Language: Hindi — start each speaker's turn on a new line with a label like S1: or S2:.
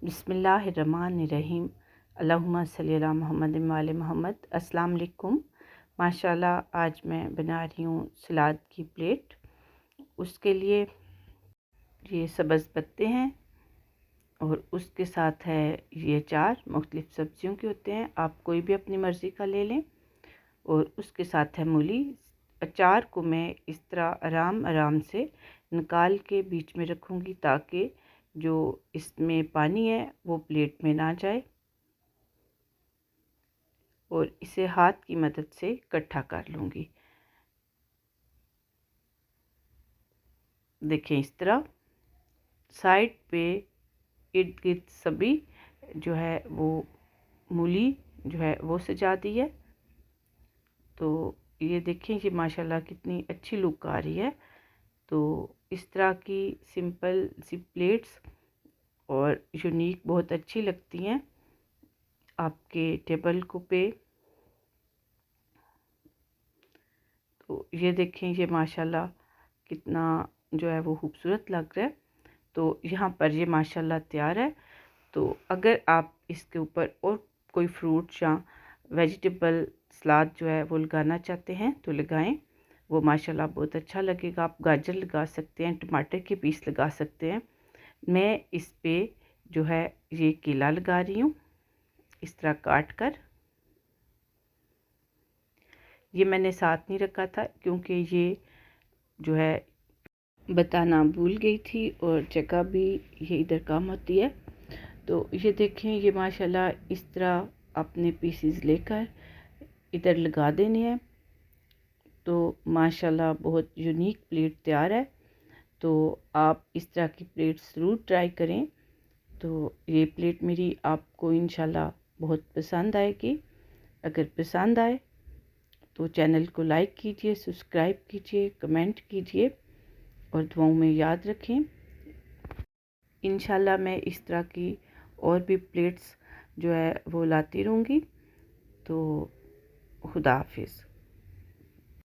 S1: बिस्मिल्लाहिर्रहमानिर्रहीम। अल्लाहुम्मा सल्ली अला मुहम्मद व आले मोहम्मद। अस्सलाम वालेकुम। माशाल्लाह आज मैं बना रही हूँ सलाद की प्लेट। उसके लिए ये सब्ज़ पत्ते हैं और उसके साथ है ये अचार मुख्तलिफ़ सब्ज़ियों के होते हैं, आप कोई भी अपनी मर्ज़ी का ले लें। और उसके साथ है मूली। अचार को मैं इस तरह आराम आराम से निकाल के बीच में रखूँगी ताकि जो इसमें पानी है वो प्लेट में ना जाए, और इसे हाथ की मदद से इकट्ठा कर लूँगी। देखें इस तरह साइड पे इर्द गिर्द सभी जो है वो मूली जो है वो सजा दी है। तो ये देखें ये माशाल्लाह कितनी अच्छी लुक आ रही है। तो इस तरह की सिंपल सी प्लेट्स और यूनिक बहुत अच्छी लगती हैं आपके टेबल को पे। तो ये देखें ये माशाल्लाह कितना जो है वो खूबसूरत लग रहा है। तो यहाँ पर ये माशाल्लाह तैयार है। तो अगर आप इसके ऊपर और कोई फ्रूट या वेजिटेबल सलाद जो है वो लगाना चाहते हैं तो लगाएं, वो माशाल्लाह बहुत अच्छा लगेगा। आप गाजर लगा सकते हैं, टमाटर के पीस लगा सकते हैं। मैं इस पे जो है ये केला लगा रही हूँ इस तरह काट कर। ये मैंने साथ नहीं रखा था क्योंकि ये जो है बताना भूल गई थी और जगह भी ये इधर काम होती है। तो ये देखें ये माशाल्लाह इस तरह अपने पीसीज लेकर इधर लगा देने हैं। तो माशाल्लाह बहुत यूनिक प्लेट तैयार है। तो आप इस तरह की प्लेट ज़रूर ट्राई करें। तो ये प्लेट मेरी आपको इंशाल्लाह बहुत पसंद आएगी। अगर पसंद आए तो चैनल को लाइक कीजिए, सब्सक्राइब कीजिए, कमेंट कीजिए और दुआओं में याद रखें। इंशाल्लाह मैं इस तरह की और भी प्लेट्स जो है वो लाती रहूँगी। तो खुदा हाफिज़।